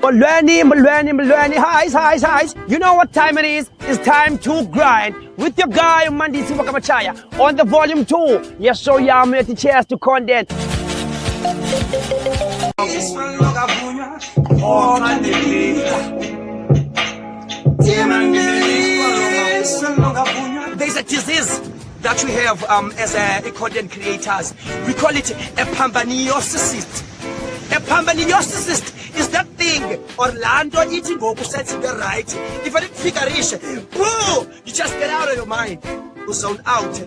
Malweni, highs. You know what time it is? It's time to grind with your guy, Mandisi Wakamachaya, on the volume 2. Yes, so yeah, I'm at the chairs to content. There's a disease that we have as content creators. We call it a pambaniosis. A pambaniosis is that thing Orlando eating goku sets the right. If I didn't figure it, boo, you just get out of your mind. You zone out.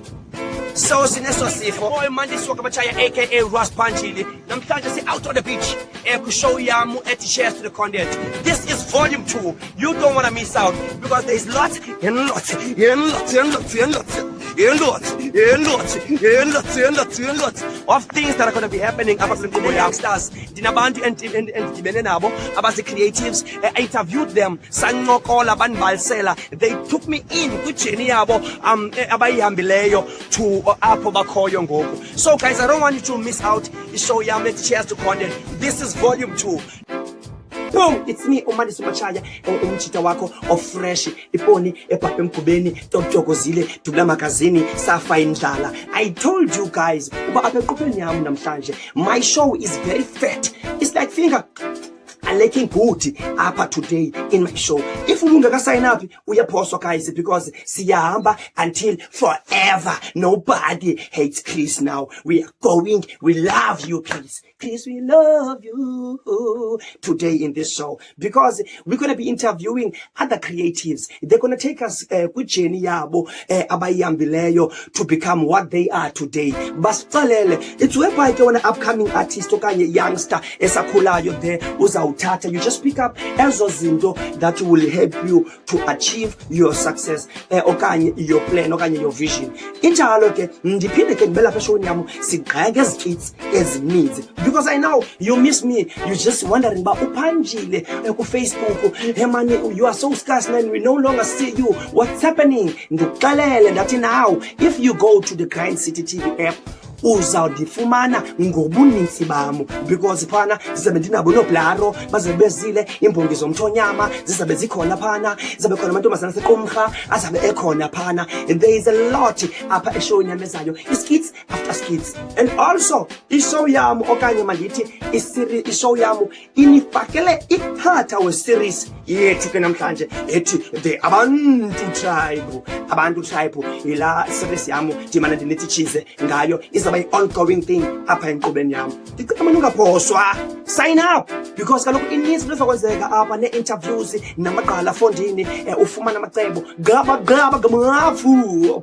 So sineso sifo boy Mandisi Wakamachaya aka Ross Panchili namhlanje si out on the beach show yamu at shares to the content. This is volume 2. You don't want to miss out because there's lots of things that are going to be happening about the youngsters. Dinabantu and Dibenenabo about the creatives. I interviewed them. Sannokola Banbalsela. They took me in kucheniabo abayihambileyo to Apple Bakoyo Ngoku. So guys, I don't want you to miss out. Show Yamet shares to content. This is volume 2. Boom! It's me, Mandisi Wakamachaya, umchita wako of fresh, iponi, epape mkubeni, tokozile, tubla makazini, safa indala. I told you guys, my show is very fat. It's like finger. I'm making good apa today in my show. If you don't sign up, we are post guys because siyahamba until forever. Nobody hates Chris now. We are going. We love you, Chris. Chris, we love you today in this show because we're gonna be interviewing other creatives. They're gonna take us journey yabo abayambileyo to become what they are today. Basically, it's whereby you want an upcoming artist okanye youngster esakhulayo there uzawuthatha. You just pick up ezo zinto that will help you to achieve your success okanye your plan okanye your vision. Injalo ke ndiphinde ke ngibela show yami sigqeke ezikits ezininzi because I know you miss me. You just wondering ba upanjile ku Facebook. Hey man, you are so scarce man, we no longer see you. What's happening? Ndikuxelele ndathi now if you go to the Grind City TV app uzawudifumana ngobuninzi bamo because phana zizabe ndinabo noblaro bazebezile imbongi zomthonyama zizabe zikhona phana zizabe khona amantombazana sequmrha azabe ekhona phana. And there is a lot apha eshowini yamezayo skits after skits. And also ishow yami okanye mandithi ishow yami inifakele ithatha we series yethu ke namhlanje ethi the abantu tribe ila series yami ndimana ndinithi chize ngayo by ongoing thing apha enqubeni yami. Ndicela manje ungaphoswa. Sign up because kaloku ininzi lizokwenzeka apha ne-interviews namagqala fondini ufumana amacebo gaba ngamafu.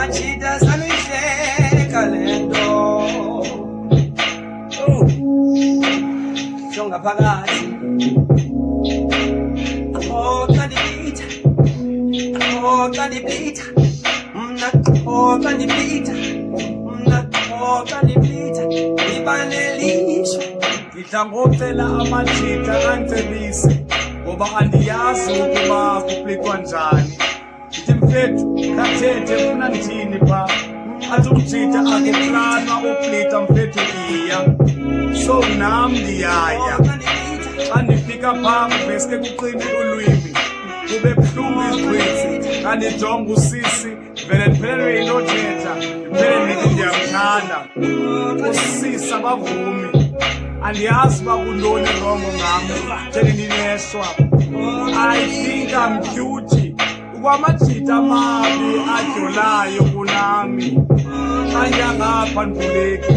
Amachita sanisheka lento. Shonga phakathi. Oh kanipita. Oh kanipita. Oh kanipita. Oh kanipita. Ibanelishwa. Ngihlangothela amajita antsebise ngoba andiyazi ukuba kuplitwa njani. Ndithi mfethu khathethe funa ndithini pha athi umjita akuplanwa uplita mfethu iya so nam ndiyaya xa ndifika phaa kuveske kucime ulwimi kube buhlungu izigwitsi xa ndijonga usisi vele ndiphelelwe yinto thetha ndiphele ndithi ndiyamthanda usisi abavumi andiyazi uba kuntoni rongo ngam njengendineshwa I think I'm cute ukwamajita amabi adyolayo kunami xa ndiyangapha ndivuleki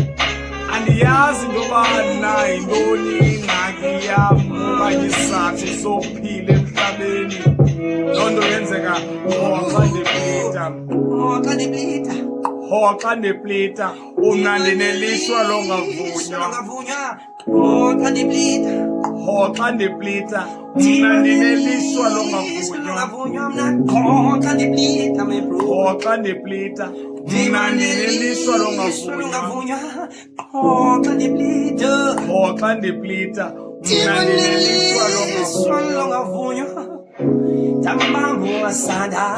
andiyazi intoba nayo yintoni ingxaki yam okanye isizathu sokuphila emhlabeni loo nto yenzeka hoxa ndiplita hoxa ndiplita umnandi nelishwa longavunywa hoxa ndiplita umnandi nelishwa longavunywa hoxa ndiplita umnandi nelishwa longavunywa hoxa ndiplita umnandi nelishwa longavunywa Tambambo asanda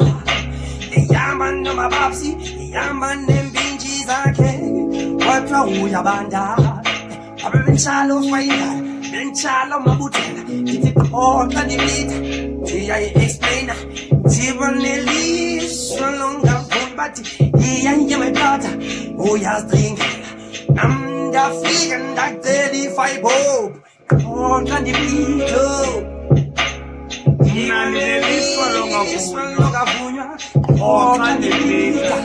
Yamba noma babsi Yamba nembinji zake Watra uyabanda Abe benchalo faida Benchalo mabutela Iti kota ni blita Tia explainer Tiva neli Shalonga vumbati Iya my brother Uyas drink Namda fliegen Dak deli faibob Kota ni blita Umnandi nelishwa longavunywa hoxa ndiplita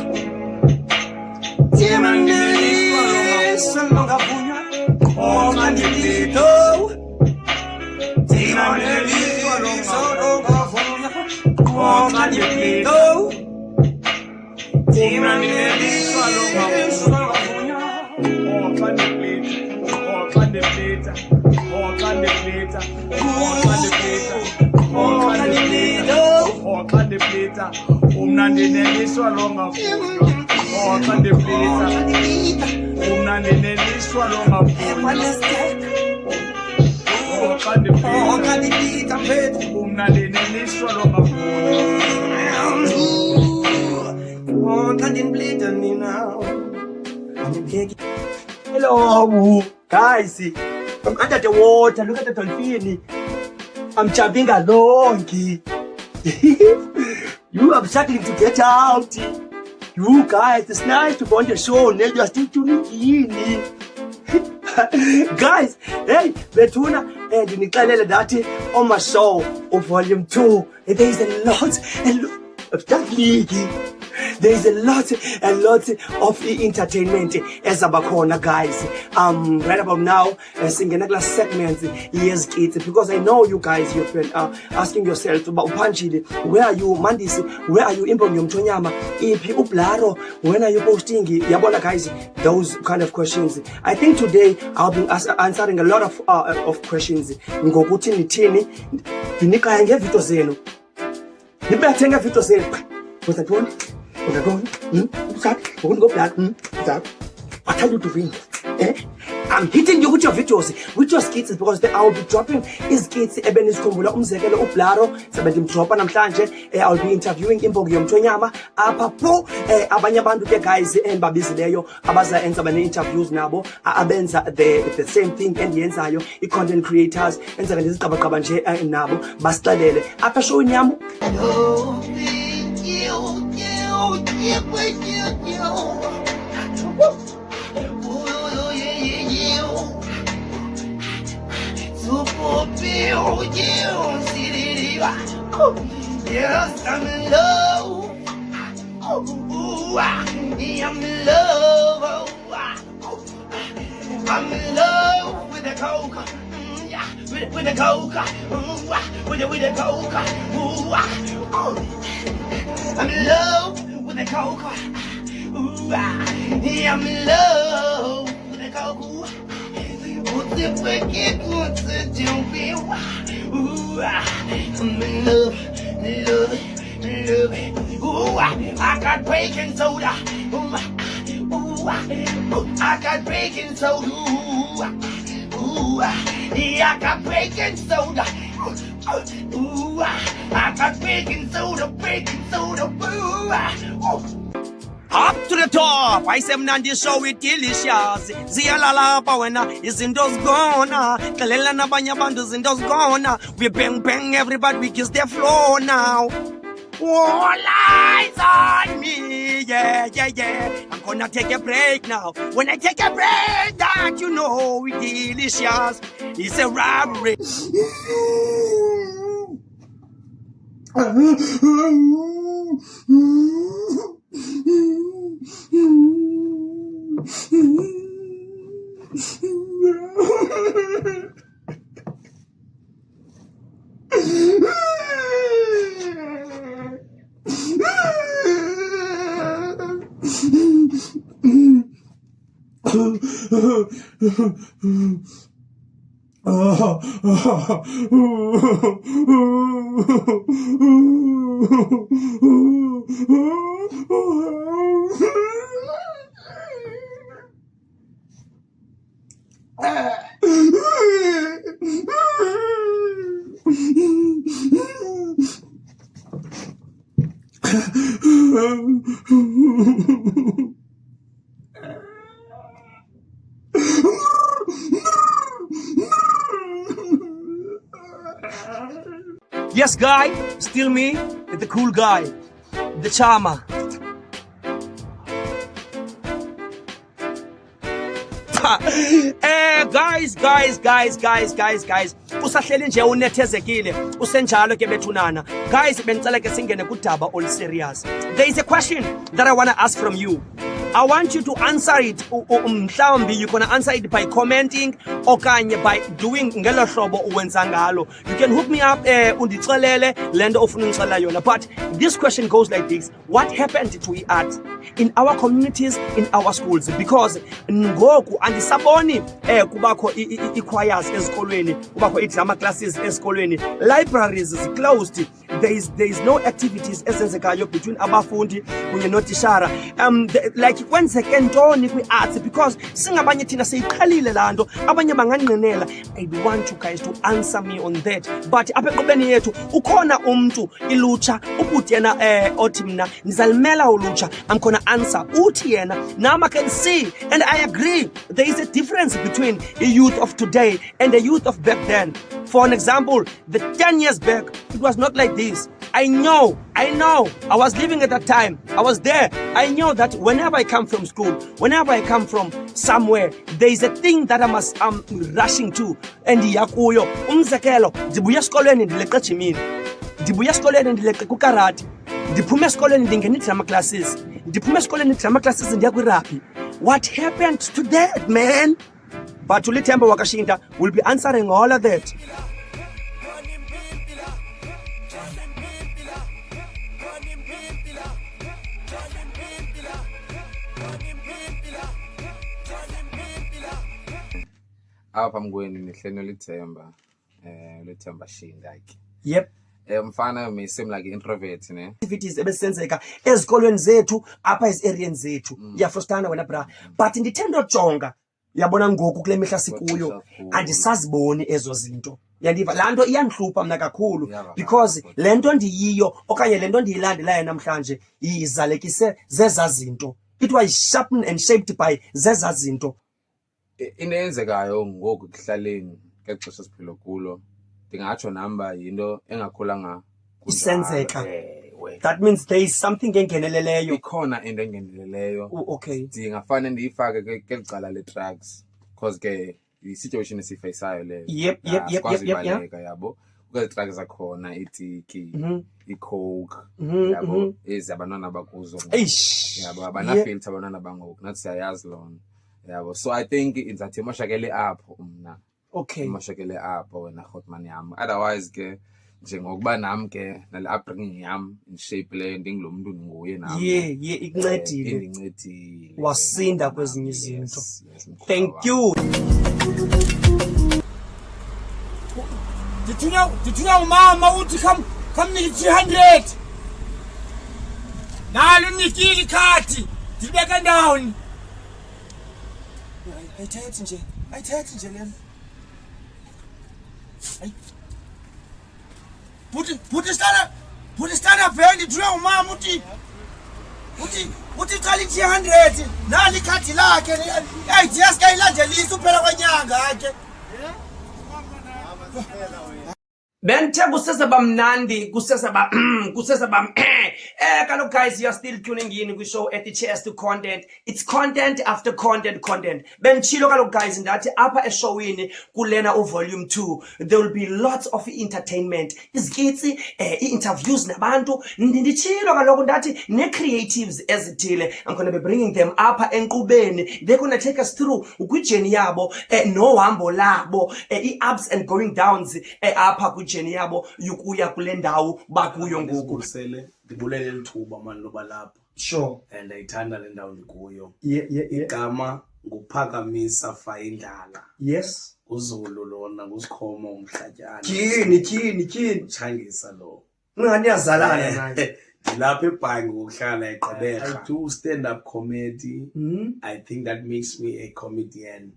umnandi nelishwa longavunywa hoxa ndiplita umnandi nelishwa longavunywa hoxa ndiplita umnandi nelishwa longavunywa hoxa ndiplita hoxa ndiplita hoxa ndiplita hoxa ndiplita hoxa ndiplita umnandi nelishwa longavunywa hoxa ndiplita umnandi nelishwa longavunywa hoxa ndiplita umnandi nelishwa longavunywa. Hello guys, I'm under the water. Look at the dolphin. I'm jumping along. You are struggling to get out. You guys, it's nice to be on the show. Now you are still tuning in. Guys, hey, Betuna and Nicolella Dati on my show of volume 2. And there is a lot of that league. There is a lot of entertainment as abakona, guys. Right about now, singing a class segment, yes, kids, because I know you guys, you've been asking yourself about Upanchili, where are you, Mandis, where are you, Imponium Tonyama, Ipi Uplaro, when are you posting, Yabona, guys, those kind of questions. I think today I'll be answering a lot of questions. Ngokutini tini, Nika and Vito Zeno. Nibetenga Vito Zeno. What's that one? We're going to go back. I tell you to ring. I'm hitting you with your videos, with your skits, because I will be dropping his skits. Ebenis Kumbula Umzekelo Uplaro, Sabadim Dropa Namtanje. I'll be interviewing Imponium Tonyama, Apapo, Abanyabandu guys, and Babisileyo, Abaza and some interviews Nabo, Abenza, the same thing, and the ensayo, the content creators, and Sabanis Kabakabanje and Nabo, Bastadele, Apasho Nyamu. Yes, I'm in love. I'm in love. I'm in love with the coca. Yeah, with the coca. With the coca. I'm in love with the coca. Ooh, I'm in love with the coke. What's it wicked? What's it jumping? Ooh, I'm in love, love. Ooh, I got baking soda. Ooh, I got baking soda. Ooh, yeah, I got baking soda. Ooh, I got baking soda. Ooh. Up to the top, I say mnandi show it delicious. Ziyalala pa wena, izinto zigona. Kalela nabanye abantu izinto zigona. We bang everybody, we kiss the floor now. All eyes on me, yeah. I'm gonna take a break now. When I take a break, that you know it delicious. It's a robbery. Yes, guy, still me, the cool guy, the charmer. Guys, usahleli nje unethezekile usenjalo ke bethunana. Guys, bengicela ke singene kudaba all serious. There is a question that I want to ask from you. I want you to answer it. Mhlawumbi you gonna answer it by commenting okanye by doing ngelo hlobo uwenza ngalo. You can hook me up undixelele lento ofuna ungixela yona. But this question goes like this: what happened to art in our communities, in our schools? Because ngoku andisaboni kubakho i-choirs ezikolweni, kubakho i-drama classes ezikolweni, libraries is closed. There is no activities ezenzekayo between abafundi kunye notishara. Like kwenzeke ntoni kwi-arts, because singabanye thina seyiqhelile laa nto, abanye banganqinela. I want you guys to answer me on that. But apha eqobeni yethu ukhona umntu ilutsha ukuthi yena othi mna ndizalimela ulutsha. I'm gonna answer uthi yena. Now I can see and I agree there is a difference between the youth of today and the youth of back then. For an example, the 10 years back, it was not like this. I know. I was living at that time. I was there. I know that whenever I come from school, whenever I come from somewhere, there is a thing that I'm rushing to. And yakuyo, umzekelo, ndibuya esikolweni ndileqa chimini. Ndibuya esikolweni ndileqa kukarate. Ndiphume esikolweni ndingena i-drama classes. Ndiphume esikolweni i-drama classes ndiya kwi-rugby. What happened to that, man? But Ulithemba Wakashinta will be answering all of that. Apha mngweni nihlelo Lithemba Lithemba Shinda ke. Yep. Mfana may seem like introvert ne. Activities ebesenzeka ezikolweni zethu apha ezi-areas zethu. Iyafrustana wena bra. But ndithanda ujonga yabona ngoku kule mihla sikuyo andisaziboni ezo zinto. Yandiva laa nto iyandihlupha mna kakhulu because le nto ndiyiyo okanye le nto ndiyilandelayo namhlanje izalekise zezaa zinto. It was sharpened and shaped by zezaa zinto. Into eyenzekayo ngoku kuhlaleni ngexesha siphila kulo ndingatsho namba yinto engakhulanga isenzeka. That means there is something engeneleleyo. Ikhona into engeneleleyo. Okay. Ndingafane ndiyifake keli cala le-drugs because ke yi-situation esifayisayo leyo. Yep. Yabo kwezi drugs zakhona itiki, i-coke, yabo ezi abantwana bakuzo. Yabo abanafilter abantwana bangoku nathi siyayazi lona. Yabo so I think inzathi imoshakele apho mna. Okay. Imoshakele apho wena Hotman yami. Otherwise ke njengokuba nami ke nale upbringing yami in shape leyo ndingilo muntu nguye nami yeah ikuncedile indincedile wasinda kwezinye izinto. mkhulu Thank wami. you. Ndithunya umama uthi kamnike 300 nalo nikile ikhadi ndibeka ndawoni ayithethe nje lena Put stand up and ndithunya umama uthi qala 300 nalo ikhadi lakhe just kayilandelisa uphela kwenyanga yakhe. Benthe kusesaba mnandi kusesaba kaloku guys, you're still tuning in kwi-show ethi Cheers to Content. It's content after content. Benchilo kaloku guys ndathi apha eshowini kulena volume 2 there will be lots of entertainment, izikitsi, interviews nabantu. Ndichilo kaloku ndathi ne-creatives ezithile, I'm going to be bringing them apha enkqubeni. They're going to take us through kwi-journey yabo nohambo labo, i-ups and going downs apha kwi-journey yabo yokuya kule ndawo bakuyo ngoku. Ndibulele lithuba manje loba lapha. Sure. And ayithanda le ndawo ndikuyo. Yeah. Igama nguPhakamisa Fayindlala. Yes. uZulu lona nguSikhoma uMhlatyana. Tyhini. Uchangisa lo. Ngani yazalana naye. Lapha eBhangi ngokuhlala eGqeberha. I do stand up comedy. I think that makes me a comedian.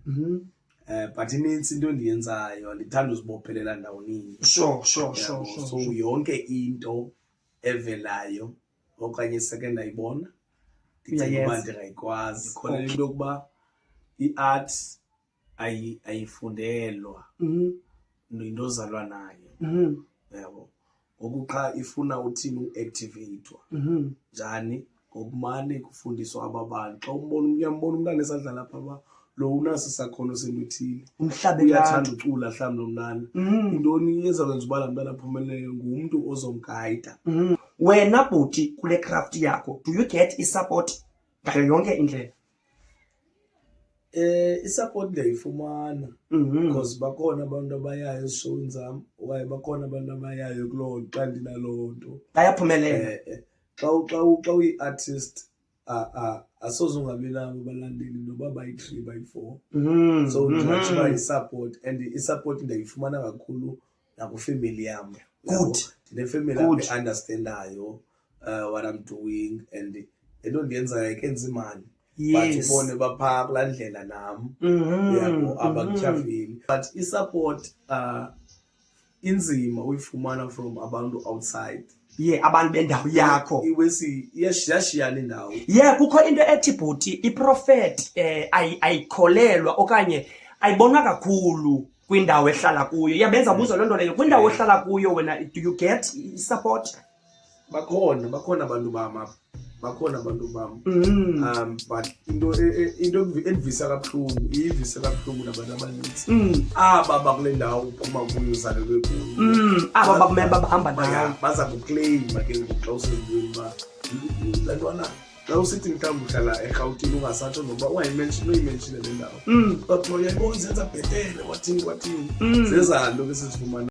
But inintsi into endiyenzayo ndithanda uzibophelela ndawoninye. Sure. So yonke into evelayo okanye second ayibona ndicinga uba ndingayikwazi khona into yokuba i-art ayifundelwa into ozalwa nayo yabo ngoku qha ifuna uthini uactivatewa njani ngokumane kufundiswa ababantu xa uyambona umntana esandla lapha lo unaso sakhono sentuthile uyathanda ucula mhlawumbe lomntana intoni ezakwenza uba la mntana aphumeleleyo ngumuntu ozomgayida. Wena bhuti kule craft yakho do you get i-support ngayo yonke indlela? I-support ndiyayifumana because bakhona abantu abayayo ezishowini zam okanye bakhona abantu abayayo kuloo nto xa ndinaloo nto Bayaphumelela. Xa uyi-artist asoze ungabi nabo abalandeli noba bayi-3 bayi-4 so ndingatsho uba yi-support and i-support ndiyayifumana kakhulu nakwifemeli yam. Good. Ndinefemeli yam e-understandayo what I'm doing and into ndiyenzayo ayikenzi imali. But ubone baphaa kulaa ndlela nam yabo abakutyhafeli but i-support inzima uyifumana from abantu outside. Abantu bendawo yakho. Iyashiyashiyana indawo. Kukho into ethi bhuti iprofet ayikholelwa okanye ayibonwa kakhulu kwindawo ehlala kuyo. Yabenza buzo loo nto leyo kwindawo ehlala kuyo wena do you get support? Bakhona abantu bam but into endivisa kabuhlungu nabantu abaninzi aba bakule ndawo uphuma kuyo uzalelwe kuyo aba bakumele bahamba nayo baza kuclaima ke ngoku xa usendweni uba lantwana xa usithi mhlawumbi uhlala eRhawutini ungasatsho noba uyimenshine le ndawo kuthiwa uyayibona izenza bhetele wathini zezanto ke sizifumana.